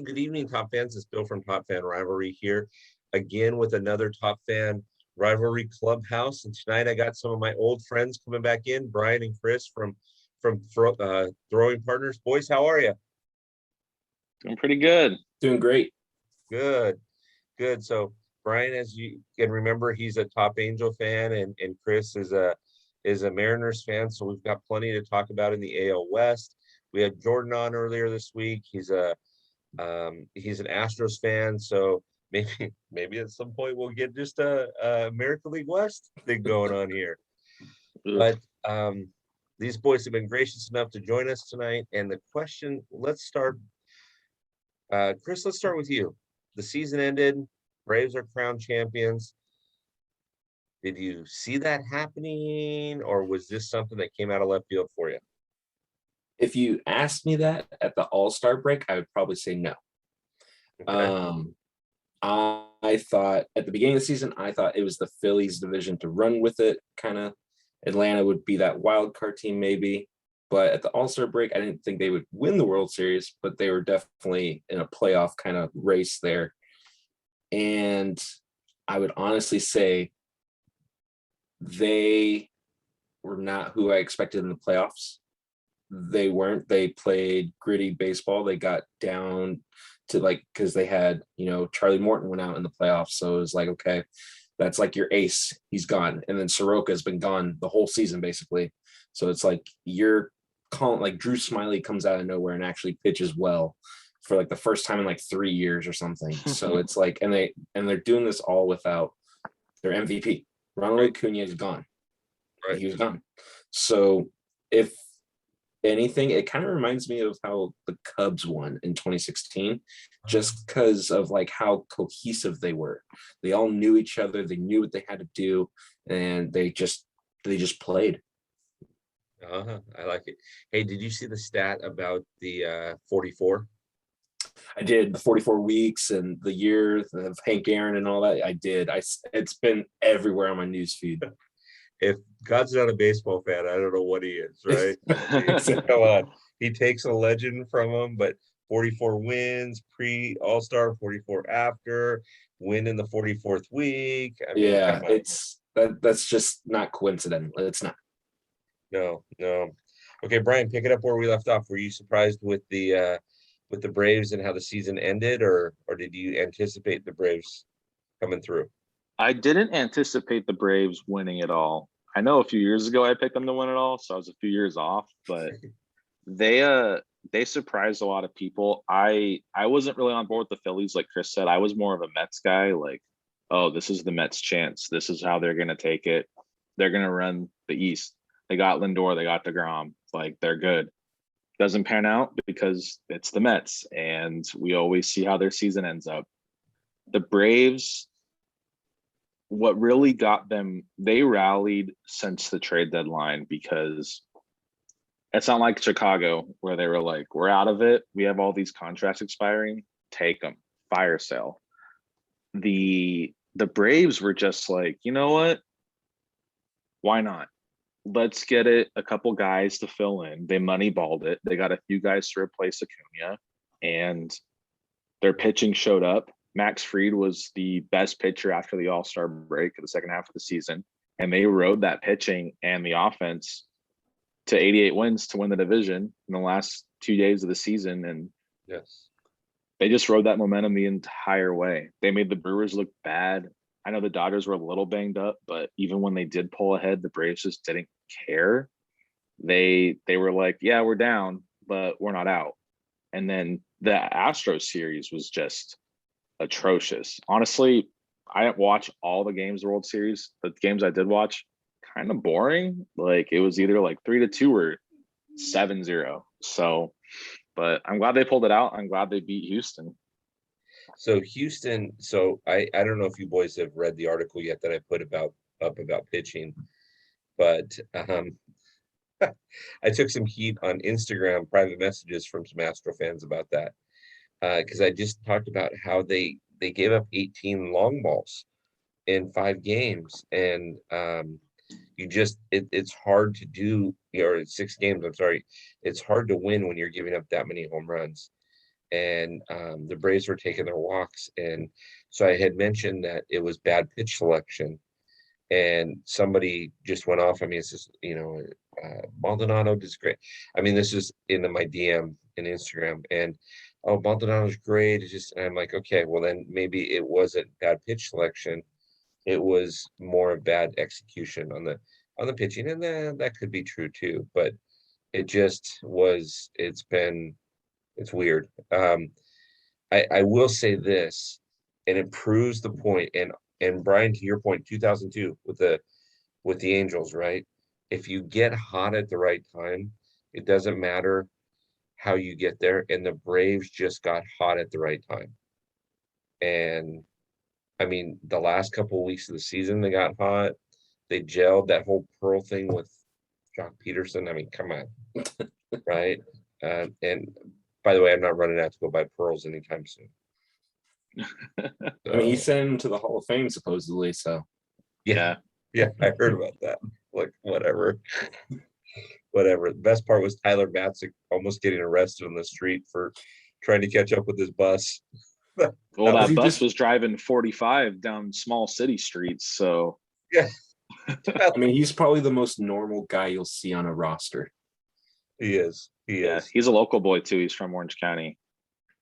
good evening, Top fans. It's Bill from Top Fan Rivalry here again with another Top Fan Rivalry Clubhouse. And tonight I got some of my old friends coming back in, Brian and Chris from Throwing Partners. Boys, how are you? Doing pretty good. Doing great. Good. So Brian, as you can remember, he's a Top Angel fan, and Chris is a Mariners fan. So we've got plenty to talk about in the AL West. We had Jordan on earlier this week. He's an Astros fan, so maybe at some point we'll get just a American League West thing going on here. But these boys have been gracious enough to join us tonight. And the question, let's start. Chris, let's start with you. The season ended. Braves are crowned champions. Did you see that happening, or was this something that came out of left field for you? If you asked me that at the All-Star break, I would probably say no. Okay. I thought at the beginning of the season, I thought it was the Phillies division to run with it. Kind of Atlanta would be that wild card team maybe. But at the All-Star break, I didn't think they would win the World Series, but they were definitely in a playoff kind of race there. And I would honestly say they were not who I expected in the playoffs. They weren't. They played gritty baseball. They got down to because they had, Charlie Morton went out in the playoffs. So it was like, okay, that's like your ace. He's gone. And then Soroka has been gone the whole season, basically. So it's like you're calling, Drew Smiley comes out of nowhere and actually pitches well for the first time in 3 years or something. So it's and they're doing this all without their MVP. Ronald Acuna is gone. Right. He was gone. So if anything, it kind of reminds me of how the Cubs won in 2016, just because of how cohesive they were. They all knew each other. They knew what they had to do, and they just played. I like it. Hey, did you see the stat about the 44? I did. The 44 weeks and the year of Hank Aaron and all that. I did. It's been everywhere on my news feed. If God's not a baseball fan, I don't know what he is, right? Come on. He takes a legend from him, but 44 wins, pre-All-Star, 44 after, win in the 44th week. I mean, that's just not coincidental. It's not. No. Okay, Brian, pick it up where we left off. Were you surprised with the Braves and how the season ended, or did you anticipate the Braves coming through? I didn't anticipate the Braves winning it all. I know a few years ago I picked them to win it all, so I was a few years off, but they surprised a lot of people. I wasn't really on board with the Phillies, like Chris said. I was more of a Mets guy, this is the Mets' chance. This is how they're going to take it. They're going to run the East. They got Lindor, they got DeGrom. They're good. Doesn't pan out because it's the Mets, and we always see how their season ends up. The Braves, what really got them, they rallied since the trade deadline, because it's not like Chicago where they were like, we're out of it. We have all these contracts expiring. Take them. Fire sale. The Braves were just like, you know what? Why not? Let's get it a couple guys to fill in. They moneyballed it. They got a few guys to replace Acuna, and their pitching showed up. Max Fried was the best pitcher after the All-Star break in the second half of the season, and they rode that pitching and the offense to 88 wins to win the division in the last 2 days of the season. And yes, they just rode that momentum the entire way. They made the Brewers look bad. I know the Dodgers were a little banged up, but even when they did pull ahead, the Braves just didn't care. They were like, yeah, we're down, but we're not out. And then the Astros series was just atrocious. Honestly, I didn't watch all the games of the World Series. The games I did watch, kind of boring. It was either 3-2 or 7-0. So, but I'm glad they pulled it out. I'm glad they beat Houston. So Houston, I don't know if you boys have read the article yet that I put up about pitching, but I took some heat on Instagram private messages from some Astro fans about that, because I just talked about how they gave up 18 long balls in 5 games, and it's hard to do, or 6 games. I'm sorry, it's hard to win when you're giving up that many home runs. and the Braves were taking their walks. And so I had mentioned that it was bad pitch selection, and somebody just went off. I mean, it's just, Maldonado does great. I mean, this is in my DM in Instagram, and oh, Maldonado's great. It's just, and I'm like, okay, well then maybe it wasn't bad pitch selection. It was more of bad execution on the pitching, and then that could be true too. But it just was. It's weird. I will say this, and it proves the point. And Brian, to your point, 2002 with the Angels, right? If you get hot at the right time, it doesn't matter how you get there. And the Braves just got hot at the right time. And I mean, the last couple of weeks of the season, they got hot. They gelled that whole Pearl thing with Jock Peterson. I mean, come on, right? And by the way, I'm not running out to go buy pearls anytime soon. I mean, he sent him to the Hall of Fame supposedly. So yeah, I heard about that. Like, whatever. The best part was Tyler Matzik almost getting arrested on the street for trying to catch up with his bus. Well, that bus was driving 45 down small city streets. So yeah, I mean, he's probably the most normal guy you'll see on a roster. he is. He's a local boy too. He's from Orange County.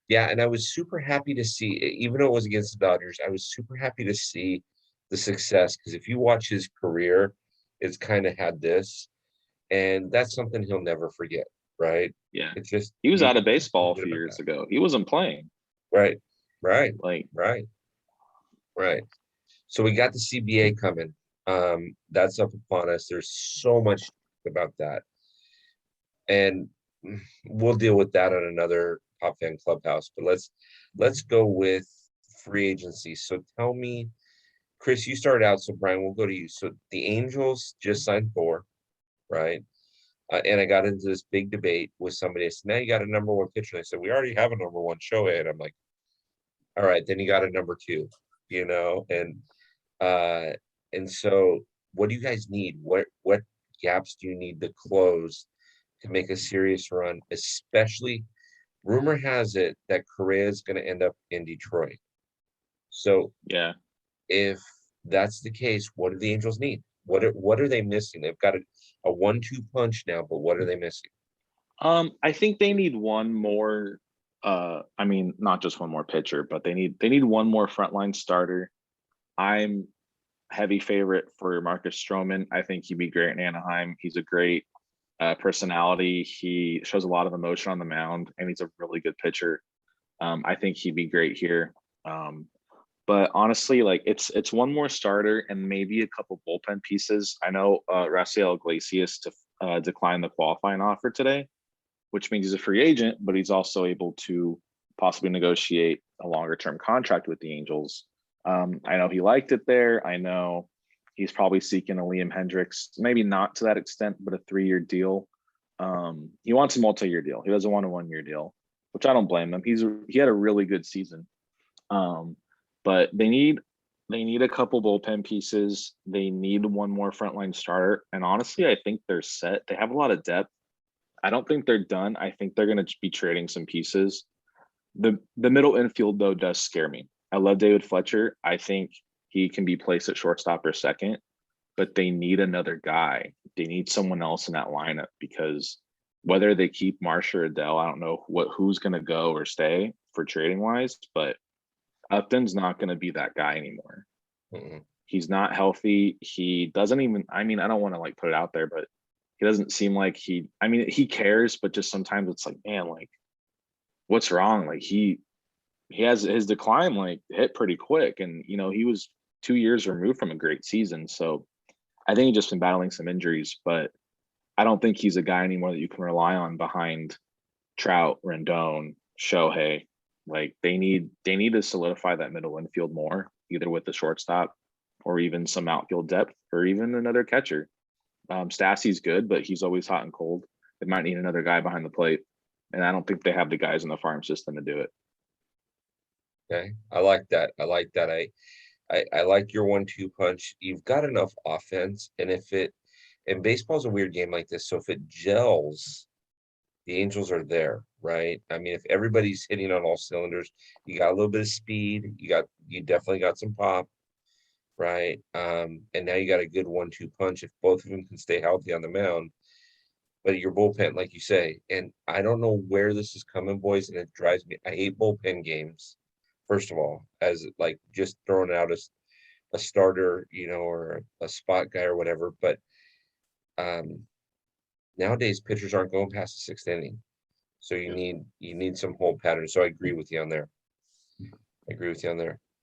Yeah, and I was super happy to see, even though it was against the Dodgers, I was super happy to see the success, because if you watch his career, it's kind of had this, and that's something he'll never forget, right? Yeah, it's just he was out of baseball a few years ago. He wasn't playing. Right. So we got the CBA coming. That's up upon us. There's so much about that, and we'll deal with that on another Top Fan Clubhouse. But let's go with free agency. So tell me, Chris, you started out. So Brian, we'll go to you. So the Angels just signed 4, right? And I got into this big debate with somebody. I said, now you got a number 1 pitcher. They said, we already have a number 1 Shohei. And I'm like, all right, then you got a number 2, and so what do you guys need? What gaps do you need to close to make a serious run? Especially, rumor has it that Correa is going to end up in Detroit. So yeah, if that's the case, what do the Angels need? What are they missing? They've got a 1-2 punch now, but what are they missing? I think they need one more. I mean, not just one more pitcher, but they need one more frontline starter. I'm heavy favorite for Marcus Stroman. I think he'd be great in Anaheim. He's a great personality. He shows a lot of emotion on the mound, and he's a really good pitcher. I think he'd be great here. But honestly, like it's one more starter and maybe a couple bullpen pieces. I know Rafael Iglesias declined the qualifying offer today, which means he's a free agent, but he's also able to possibly negotiate a longer term contract with the Angels. I know he liked it there. I know he's probably seeking a Liam Hendricks, maybe not to that extent, but a 3-year deal. He wants a multi-year deal. He doesn't want a 1-year deal, which I don't blame him. He had a really good season. But they need a couple bullpen pieces. They need one more frontline starter. And honestly, I think they're set. They have a lot of depth. I don't think they're done. I think they're going to be trading some pieces. The middle infield, though, does scare me. I love David Fletcher. I think he can be placed at shortstop or second, but they need another guy. They need someone else in that lineup, because whether they keep Marsh or Adele, I don't know who's going to go or stay for trading wise, but Upton's not going to be that guy anymore. Mm-hmm. He's not healthy. He doesn't even, I mean, I don't want to like put it out there, but he doesn't seem like he cares, but just sometimes it's like, man, like what's wrong? Like he has his decline like hit pretty quick, and he was 2 years removed from a great season. So I think he's just been battling some injuries, but I don't think he's a guy anymore that you can rely on behind Trout, Rendon, Shohei. Like they need to solidify that middle infield more, either with the shortstop or even some outfield depth or even another catcher. Stassi's good, but he's always hot and cold. They might need another guy behind the plate, and I don't think they have the guys in the farm system to do it. Okay, I like that. I like your 1-2 punch. You've got enough offense, and baseball's a weird game like this. So if it gels, the Angels are there, right? I mean, if everybody's hitting on all cylinders, you got a little bit of speed, you definitely got some pop, right? And now you got a good 1-2 punch if both of them can stay healthy on the mound. But your bullpen, like you say, and I don't know where this is coming, boys, and it drives me. I hate bullpen games, first of all, as like just throwing out a starter, or a spot guy or whatever. But nowadays pitchers aren't going past the sixth inning. So you need some hold patterns. So I agree with you on there.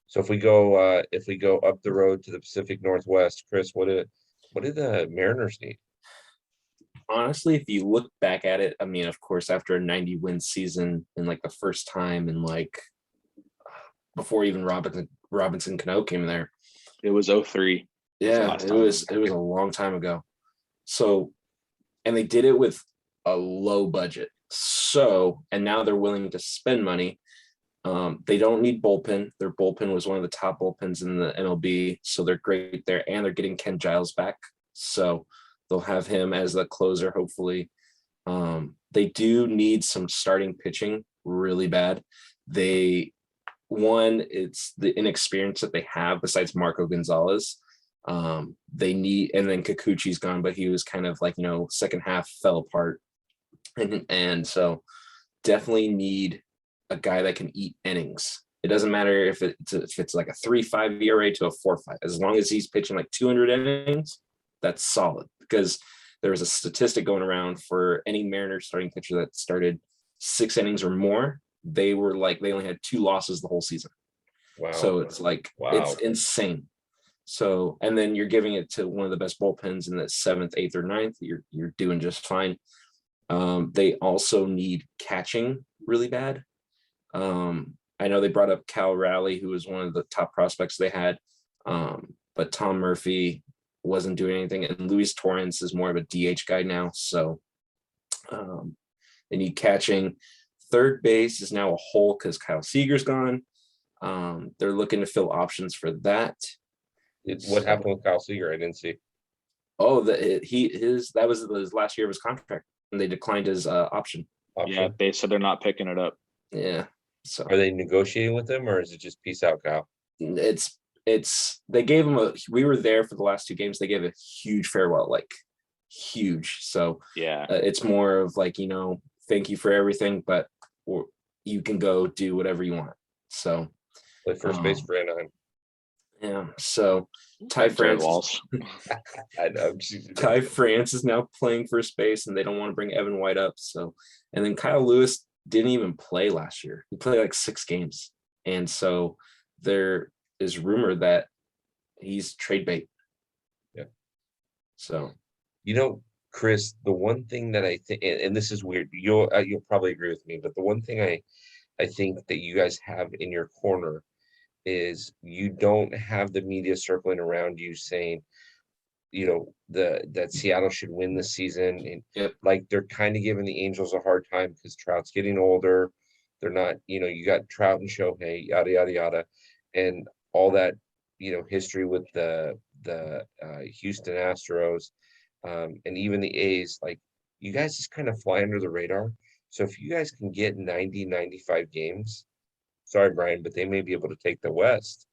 So if we go up the road to the Pacific Northwest, Chris, what do the Mariners need? Honestly, if you look back at it, I mean, of course, after a 90-win season and like the first time and like before even Robinson Cano came there. It was 03. Yeah, it was a long time ago. So, and they did it with a low budget. So, and now they're willing to spend money. They don't need bullpen. Their bullpen was one of the top bullpens in the MLB. So they're great there. And they're getting Ken Giles back. So they'll have him as the closer, hopefully. They do need some starting pitching really bad. It's the inexperience that they have besides Marco Gonzalez. They need, and then Kikuchi's gone, but he was kind of like, second half fell apart. And so definitely need a guy that can eat innings. It doesn't matter if it's like a 3.5 ERA to a 4.5. As long as he's pitching like 200 innings, that's solid. Because there was a statistic going around for any Mariners starting pitcher that started 6 innings or more. They only had 2 losses the whole season. Wow. So it's like, It's insane. So, and then you're giving it to one of the best bullpens in the 7th, 8th, or 9th. You're doing just fine. They also need catching really bad. I know they brought up Cal Raleigh, who was one of the top prospects they had. But Tom Murphy wasn't doing anything. And Luis Torrens is more of a DH guy now. So they need catching. Third base is now a hole because Kyle Seager's gone. They're looking to fill options for that. What happened with Kyle Seager? I didn't see. Oh, that was his last year of his contract, and they declined his option. Yeah, they said they're not picking it up. Yeah. So are they negotiating with him, or is it just peace out, Kyle? They gave him we were there for the last 2 games. They gave a huge farewell, like huge. So yeah, it's more of like, thank you for everything, but you can go do whatever you want. So play first base for Anaheim. Yeah. So Ty France. I know. Ty France is now playing first base, and they don't want to bring Evan White up. So, and then Kyle Lewis didn't even play last year. He played like 6 games, and so there is rumor that he's trade bait. Yeah. So, Chris, the one thing that I think, and this is weird, you'll probably agree with me, but the one thing I think that you guys have in your corner is you don't have the media circling around you saying, that Seattle should win this season. And like they're kind of giving the Angels a hard time because Trout's getting older. They're not, you got Trout and Shohei, yada, yada, yada. And all that, history with the Houston Astros, and even the A's, like you guys just kind of fly under the radar. So if you guys can get 90, 95 games, sorry, Brian, but they may be able to take the West,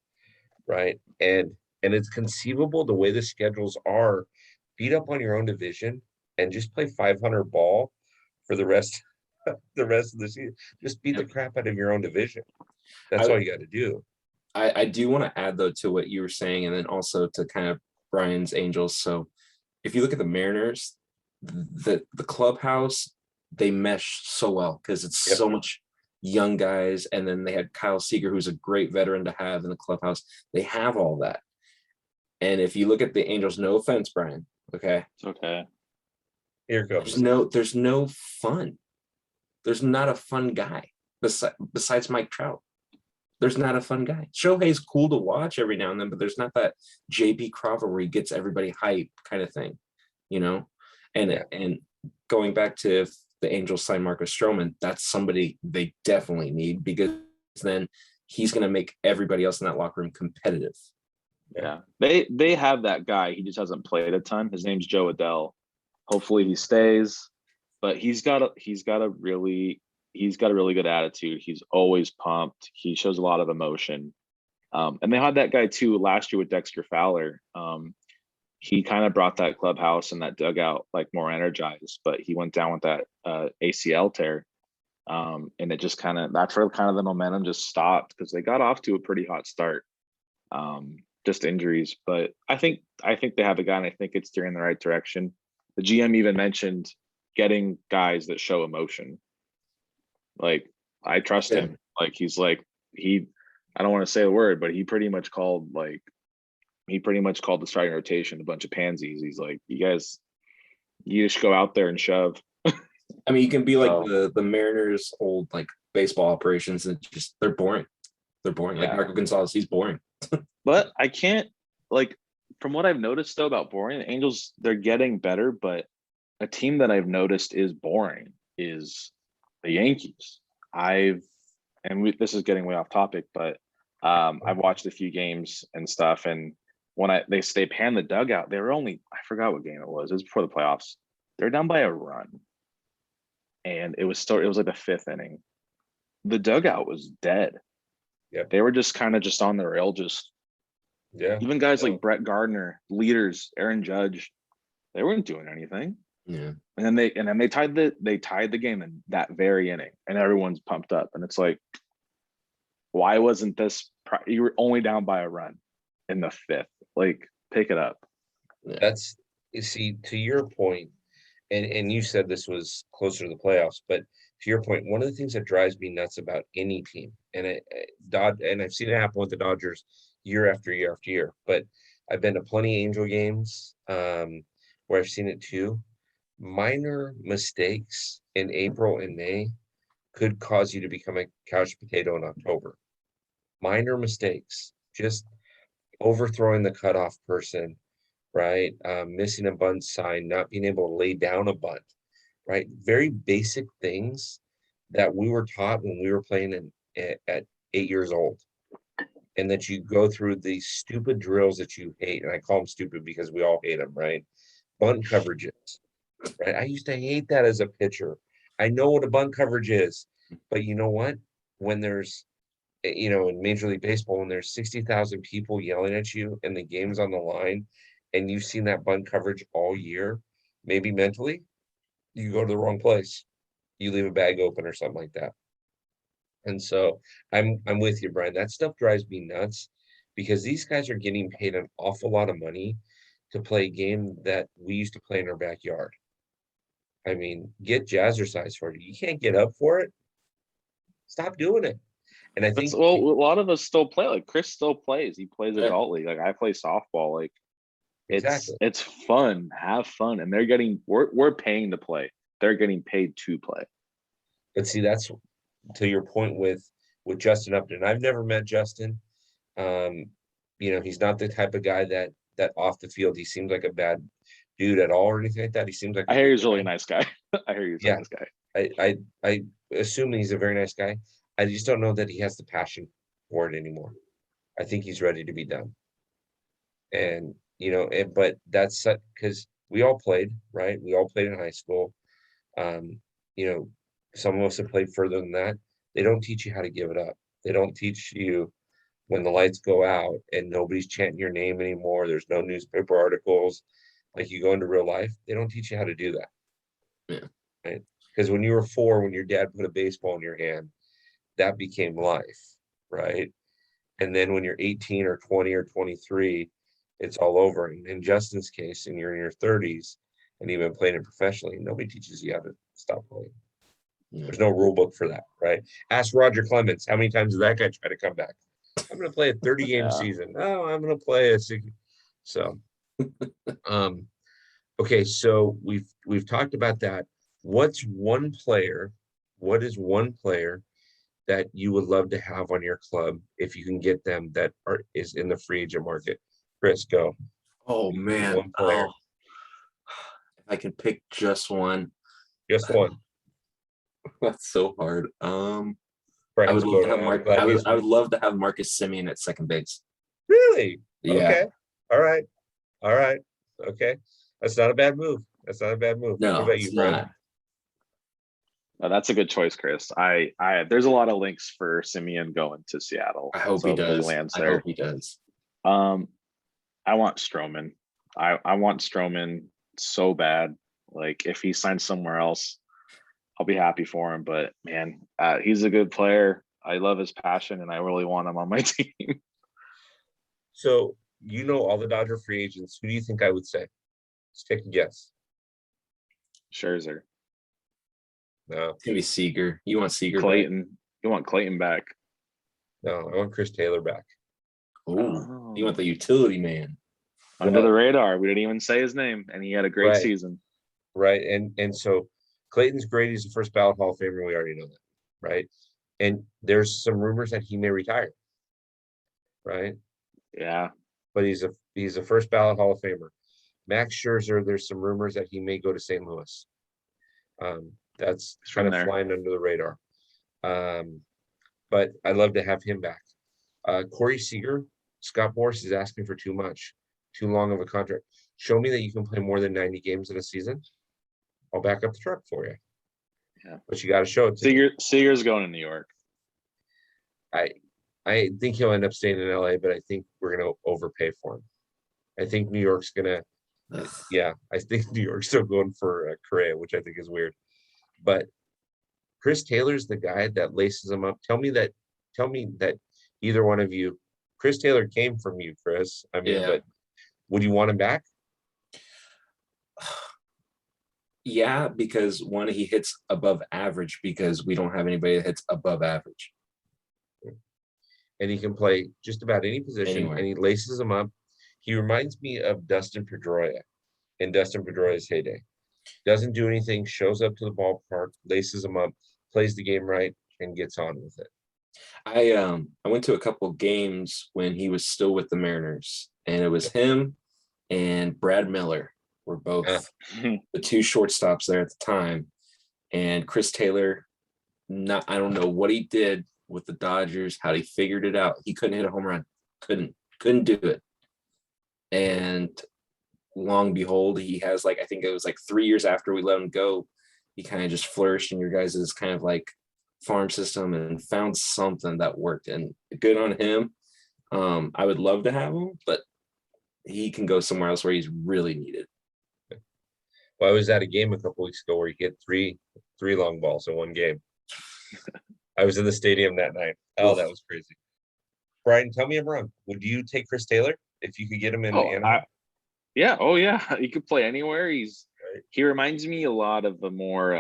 right? And it's conceivable the way the schedules are, beat up on your own division and just play 500 ball for the rest of the season. Just beat the crap out of your own division. That's all you got to do. I do want to add though to what you were saying, and then also to kind of Brian's Angels. So if you look at the Mariners, the clubhouse, they mesh so well because it's so much young guys, and then they had Kyle Seager, who's a great veteran to have in the clubhouse. They have all that. And if you look at the Angels, no offense, Brian, okay? It's okay. Here it goes. There's no fun. There's not a fun guy besides Mike Trout. There's not a fun guy. Shohei's cool to watch every now and then, but there's not that JP Crawford where he gets everybody hype kind of thing, And going back to if the Angels sign Marcus Stroman, that's somebody they definitely need, because then he's going to make everybody else in that locker room competitive. Yeah, they have that guy. He just hasn't played a ton. His name's Joe Adele. Hopefully he stays. but he's got a really good attitude. He's always pumped. He shows a lot of emotion. And they had that guy too last year with Dexter Fowler. He kind of brought that clubhouse and that dugout like more energized, but he went down with that ACL tear. And it just that's where kind of the momentum just stopped because they got off to a pretty hot start. Just injuries, but I think they have a guy, and I think it's steering in the right direction. The GM even mentioned getting guys that show emotion. Like, I trust him. Like, he's like, I don't want to say the word, but he pretty much called the starting rotation a bunch of pansies. He's like, you just go out there and shove. I mean, you can be like the Mariners' old like baseball operations, and just they're boring. They're boring. Like Marco Gonzalez, he's boring. But I can't, like, from what I've noticed though about boring, the Angels, they're getting better, but a team that I've noticed is boring is the Yankees. This is getting way off topic, but I've watched a few games and stuff, and when they panned the dugout, they were only, I forgot what game it was before the playoffs. They're down by a run, and it was like the fifth inning. The dugout was dead. Yep. They were just kind of on the rail, even guys like Brett Gardner, leaders, Aaron Judge, they weren't doing anything. Yeah. And then they tied the game in that very inning, and everyone's pumped up. And it's like, why wasn't this? You were only down by a run in the fifth. Like, pick it up. That's, you see, to your point, and you said this was closer to the playoffs, but to your point, one of the things that drives me nuts about any team, and I've seen it happen with the Dodgers year after year after year, but I've been to plenty of Angel games where I've seen it too. Minor mistakes in April and May could cause you to become a couch potato in October. Minor mistakes, just overthrowing the cutoff person, right? Missing a bunt sign, not being able to lay down a bunt, right? Very basic things that we were taught when we were playing at 8 years old. And that you go through these stupid drills that you hate. And I call them stupid because we all hate them, right? Bunt coverages, right? I used to hate that as a pitcher. I know what a bunt coverage is, but you know what? When there's, in Major League Baseball, when there's 60,000 people yelling at you and the game's on the line, and you've seen that bunt coverage all year, maybe mentally, you go to the wrong place. You leave a bag open or something like that. And so I'm with you, Brian. That stuff drives me nuts because these guys are getting paid an awful lot of money to play a game that we used to play in our backyard. I mean, get jazzercise for it. You can't get up for it. Stop doing it. And I think a lot of us still play. Like, Chris still plays. He plays adult league. Like, I play softball. Like, it's fun. Have fun. And we're paying to play. They're getting paid to play. But see, that's to your point with Justin Upton. I've never met Justin. He's not the type of guy that off the field, he seems like a bad dude at all or anything like that. He seems like I hear he's a really nice guy. I hear he's a nice guy. I assume he's a very nice guy. I just don't know that he has the passion for it anymore. I think he's ready to be done. And but that's because we all played, right? We all played in high school. Some of us have played further than that. They don't teach you how to give it up. They don't teach you when the lights go out and nobody's chanting your name anymore. There's no newspaper articles. Like, you go into real life, they don't teach you how to do that. Yeah. Right? Because when you were 4, when your dad put a baseball in your hand, that became life, right? And then when you're 18 or 20 or 23, it's all over. And in Justin's case, and you're in your 30s and you've been playing it professionally, nobody teaches you how to stop playing. There's no rule book for that, right? Ask Roger Clemens, how many times did that guy try to come back? I'm going to play a 30-game season. Oh, I'm going to play a 60. So, okay, so we've talked about that. What is one player that you would love to have on your club if you can get them that is in the free agent market? Chris, go. Oh man, one player. If I can pick just one. Just one. That's so hard. I Brian's would love to have I would love to have Marcus Semien at second base. Really? Yeah. Okay. All right. Okay. That's not a bad move. No, What about you, Brian? not. That's a good choice, Chris. There's a lot of links for Simeon going to Seattle. I hope So he hopefully does. lands I there. hope he does. I want Stroman. I want Stroman so bad. Like if he signs somewhere else, I'll be happy for him. But man, he's a good player. I love his passion, and I really want him on my team. So you know all the Dodger free agents. Who do you think I would say? Let's take a guess. Scherzer, No, It's gonna be Seager. You want Seager back? Clayton. You want Clayton back? no, I want Chris Taylor back. Oh, you want the utility man. Under Well, the radar. We didn't even say his name, and he had a great right. season. Right. And so Clayton's great. He's the first ballot Hall of Famer. We already know that. Right. And there's some rumors that he may retire. Right. Yeah. But he's a first ballot Hall of Famer. Max Scherzer, there's some rumors that he may go to St. Louis. That's He's kind from of there. flying under the radar. But I'd love to have him back. Corey Seager, Scott Boras is asking for too much, too long of a contract. Show me that you can play more than 90 games in a season. I'll back up the truck for you. Yeah. But you got to show it to me. Seager's going to New York. I think he'll end up staying in LA, but I think we're gonna overpay for him. I think New York's gonna, yeah, I think New York's still going for Correa, which I think is weird. But Chris Taylor's the guy that laces him up. Tell me that either one of you, Chris Taylor came from you, Chris. I mean, Yeah. but would you want him back? Yeah, because one, he hits above average because we don't have anybody that hits above average. And he can play just about any position, Anywhere. and he laces them up. He reminds me of Dustin Pedroia in Dustin Pedroia's heyday. Doesn't do anything, shows up to the ballpark, laces them up, plays the game right, and gets on with it. I went to a couple of games when he was still with the Mariners, and it was him and Brad Miller were both the two shortstops there at the time. And Chris Taylor, I don't know what he did with the Dodgers, how he figured it out. He couldn't hit a home run. Couldn't do it. And long behold, he has I think it was 3 years after we let him go, he kind of just flourished in your guys' kind of farm system and found something that worked, and good on him. I would love to have him, but he can go somewhere else where he's really needed. Well, I was at a game a couple weeks ago where he hit three long balls in one game. I was in the stadium that night. Oh, that was crazy. Brian, tell me I'm wrong. Would you take Chris Taylor if you could get him in Anaheim? Yeah. Oh yeah. He could play anywhere. He reminds me a lot of the more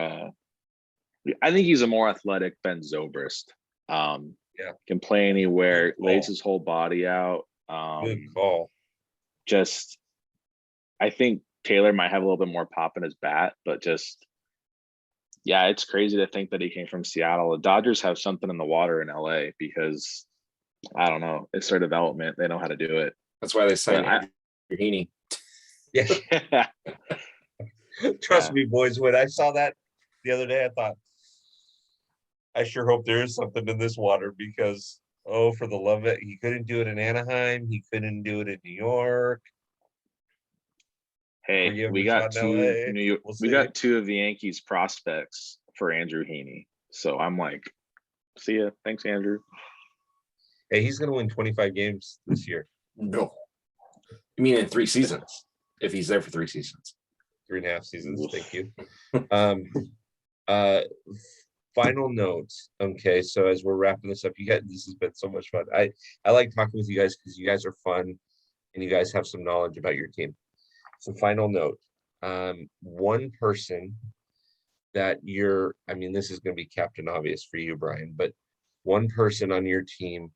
I think he's a more athletic Ben Zobrist. Can play anywhere, lays his whole body out. Good call. Just I think Taylor might have a little bit more pop in his bat, but yeah, it's crazy to think that he came from Seattle. The Dodgers have something in the water in LA because I don't know, it's their development. They know how to do it. That's why they signed Andrew Heaney. Yeah. Trust me, boys, when I saw that the other day, I thought, I sure hope there is something in this water because, oh, for the love of it, he couldn't do it in Anaheim. He couldn't do it in New York. Hey, we got two of the Yankees prospects for Andrew Heaney. So I'm like, see ya. Thanks, Andrew. Hey, he's going to win 25 games this year. No. You mean in 3 seasons? If he's there for 3 seasons. 3.5 seasons. Thank you. Final notes. Okay, so as we're wrapping this up, this has been so much fun. I like talking with you guys because you guys are fun and you guys have some knowledge about your team. So final note, one person that this is going to be Captain Obvious for you, Brian, but one person on your team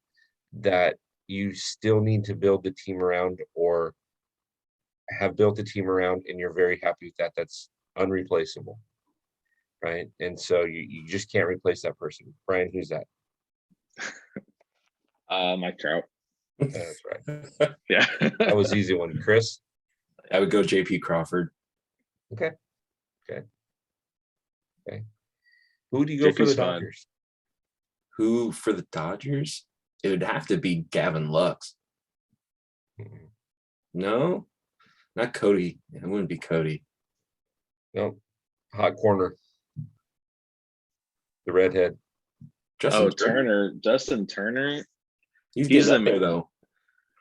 that you still need to build the team around or have built the team around and you're very happy with that, that's unreplaceable, right? And so you just can't replace that person. Brian, who's that? Mike Trout. That's right. Yeah. That was easy one. Chris? I would go JP Crawford. Okay. Who do you go for the Dodgers? Who for the Dodgers? It would have to be Gavin Lux. Mm-hmm. No, not Cody. It wouldn't be Cody. No. Hot corner. the redhead. Justin Justin Turner. He's He's getting up there though.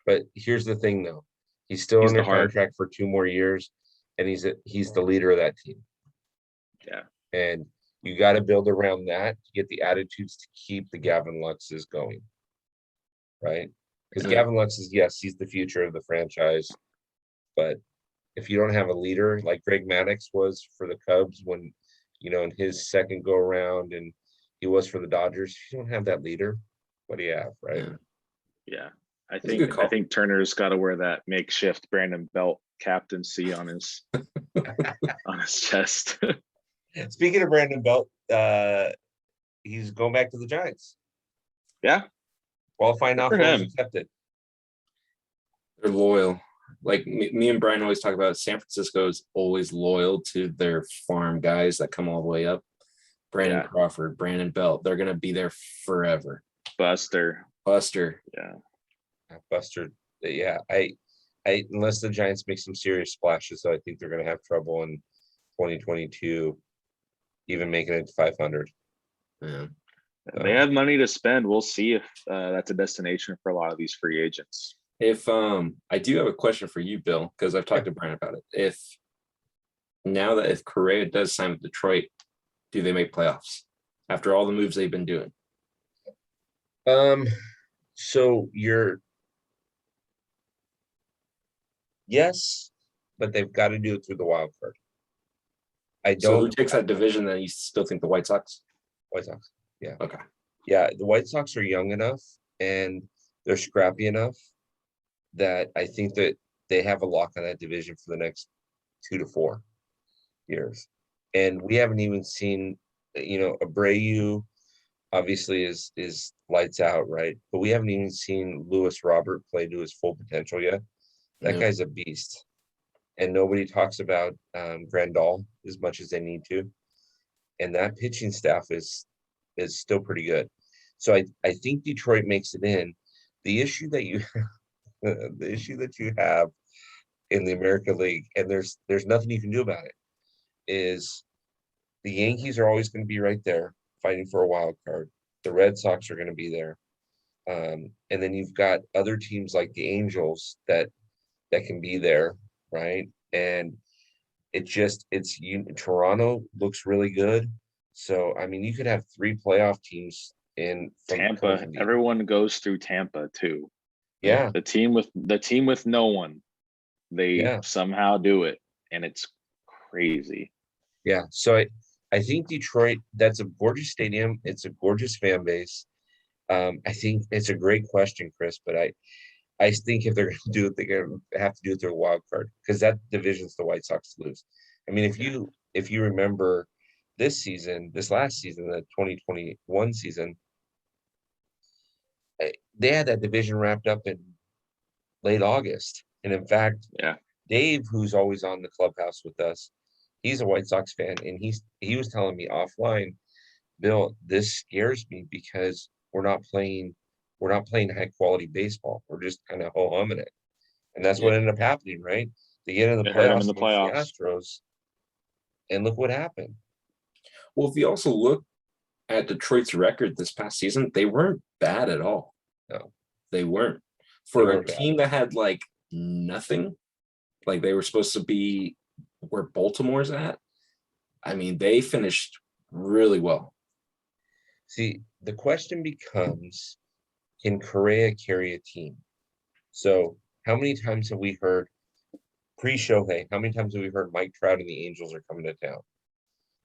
But here's the thing, though. He's still He's under the heart. contract for 2 more years, and he's the leader of that team. Yeah. And you got to build around that to get the attitudes to keep the Gavin Luxes going, right? Because Gavin Lux is, yes, he's the future of the franchise, but if you don't have a leader like Greg Maddux was for the Cubs when, in his second go around, and he was for the Dodgers, if you don't have that leader, what do you have, right? Yeah. I a good call. think Turner's got to wear that makeshift Brandon Belt captaincy on his on his chest. Speaking of Brandon Belt, he's going back to the Giants. Yeah. Qualifying offer was accepted. They're loyal. Like me and Brian always talk about, San Francisco is always loyal to their farm guys that come all the way up. Brandon Crawford, Brandon Belt, they're going to be there forever. Buster. Yeah. Buster. Yeah. I unless the Giants make some serious splashes, so I think they're going to have trouble in 2022, even making it to 500. Yeah. They have money to spend. We'll see if that's a destination for a lot of these free agents. If I do have a question for you, Bill, because I've talked to Brian about it. If Correa does sign with Detroit, do they make playoffs after all the moves they've been doing? So yes, but they've got to do it through the wild card. So who takes that division? Then you still think the White Sox? White Sox. Yeah. Okay. Yeah, the White Sox are young enough and they're scrappy enough that I think that they have a lock on that division for the next 2 to 4 years. And we haven't even seen, Abreu obviously is lights out, right? But we haven't even seen Luis Robert play to his full potential yet. That guy's a beast. And nobody talks about Grandal as much as they need to. And that pitching staff is still pretty good. So I think Detroit makes it in. The issue that you have in the American League, and there's nothing you can do about it, is the Yankees are always going to be right there fighting for a wild card. The Red Sox are going to be there. And then you've got other teams like the Angels that can be there, right? And Toronto looks really good. So, I mean, you could have 3 playoff teams in Tampa. Everyone goes through Tampa too. Yeah. The team with no one, they somehow do it, and it's crazy. Yeah. So I think Detroit, that's a gorgeous stadium. It's a gorgeous fan base. I think it's a great question, Chris, but I think if they're going to do it, they're going to have to do it through a wild card, because that division's the White Sox to lose. I mean, if you remember this last season, the 2021 season, they had that division wrapped up in late August. And in fact, Dave, who's always on the Clubhouse with us, he's a White Sox fan, and he was telling me offline, Bill, this scares me because we're not playing high quality baseball. We're just kind of ho-humming it. And that's what ended up happening, right? They get in the playoffs against the Astros, and look what happened. Well, if you also look at Detroit's record this past season, they weren't bad at all. No, they weren't. For a team that had like nothing, like they were supposed to be where Baltimore's at, I mean, they finished really well. See, the question becomes, can Correa carry a team? So how many times have we heard pre-Shohei, how many times have we heard Mike Trout and the Angels are coming to town?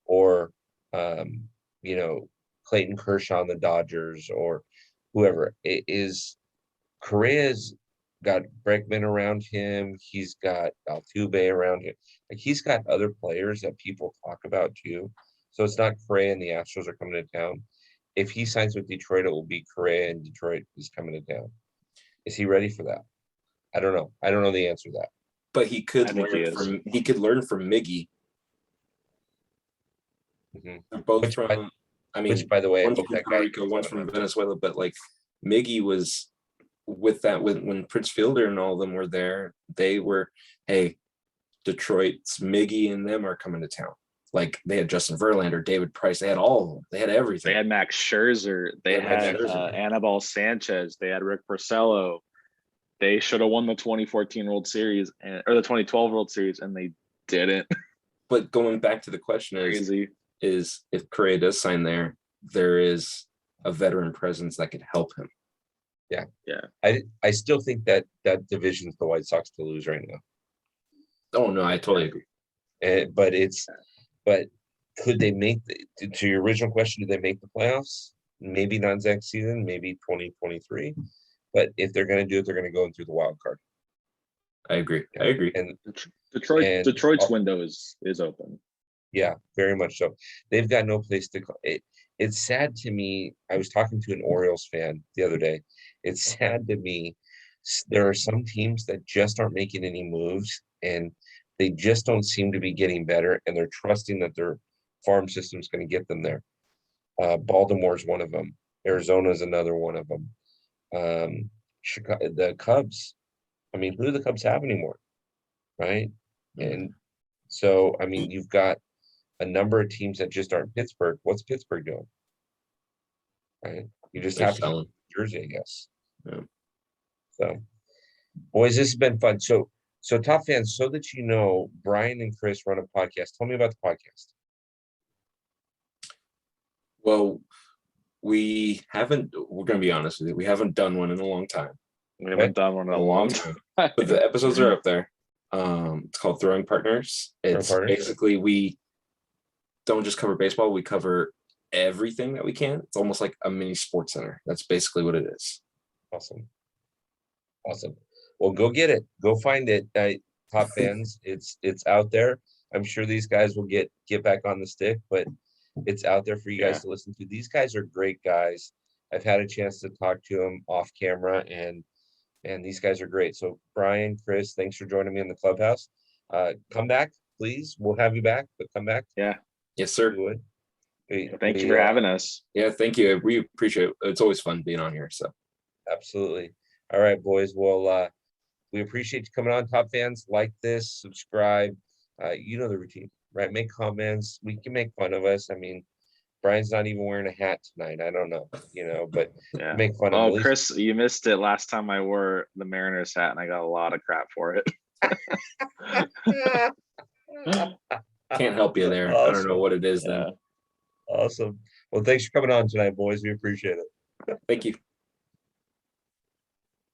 Or, Clayton Kershaw and the Dodgers, or whoever. It is, Correa's got Bregman around him. He's got Altuve around him. Like, he's got other players that people talk about too. So it's not Correa and the Astros are coming to town. If he signs with Detroit, it will be Correa and Detroit is coming to town. Is he ready for that? I don't know. I don't know the answer to that. But he could learn from Miggy. Mm-hmm. They're both which, by the way, one's from Puerto Rico, one's from Venezuela, but like Miggy was with that when Prince Fielder and all of them were there, they were, hey, Detroit's Miggy and them are coming to town. Like they had Justin Verlander, David Price, they had all of them. They had everything. They had Max Scherzer. They had Anibal Sanchez. They had Rick Porcello. They should have won the 2014 World Series or the 2012 World Series, and they didn't. But going back to the question is if Correa does sign there is a veteran presence that could help him. Yeah. Yeah. I still think that division's the White Sox to lose right now. Oh no, I totally agree. But could they make to your original question, do they make the playoffs? Maybe not next season, maybe 2023. But if they're going to do it, they're going to go in through the wild card. I agree. And Detroit's window is open. Yeah, very much so. They've got no place to go. It's sad to me. I was talking to an Orioles fan the other day. It's sad to me. There are some teams that just aren't making any moves, and they just don't seem to be getting better, and they're trusting that their farm system is going to get them there. Baltimore's one of them. Arizona's another one of them. Chicago, the Cubs. I mean, who do the Cubs have anymore? Right? And so, I mean, you've got a number of teams that just aren't Pittsburgh. What's Pittsburgh doing? Right? You just have to keep Jersey, I guess. Yeah. So, boys, this has been fun. So Top Fans, so that you know, Brian and Chris run a podcast. Tell me about the podcast. Well, we're going to be honest with you. We haven't done one in a long time. We haven't done one in a long time. But the episodes are up there. It's called Throwing Partners. It's basically we don't just cover baseball, we cover everything that we can. It's almost like a mini sports center. That's basically what it is. Awesome. Well, go get it. Go find it. Top Fans. It's out there. I'm sure these guys will get back on the stick, but it's out there for you guys to listen to. These guys are great guys. I've had a chance to talk to them off camera, and these guys are great. So Brian, Chris, thanks for joining me in the Clubhouse. Come back, please. We'll have you back, but come back. Yeah. Yes, sir. Thank you for having us. Yeah, thank you. We appreciate it. It's always fun being on here. So absolutely. All right, boys. Well, we appreciate you coming on. Top Fans, like this, subscribe. You know the routine, right? Make comments. We can make fun of us. I mean, Brian's not even wearing a hat tonight. I don't know, but make fun of him. Oh, Chris, you missed it last time I wore the Mariners hat, and I got a lot of crap for it. Can't help you there. Awesome. I don't know what it is then. Awesome. Well, thanks for coming on tonight, boys. We appreciate it. Thank you.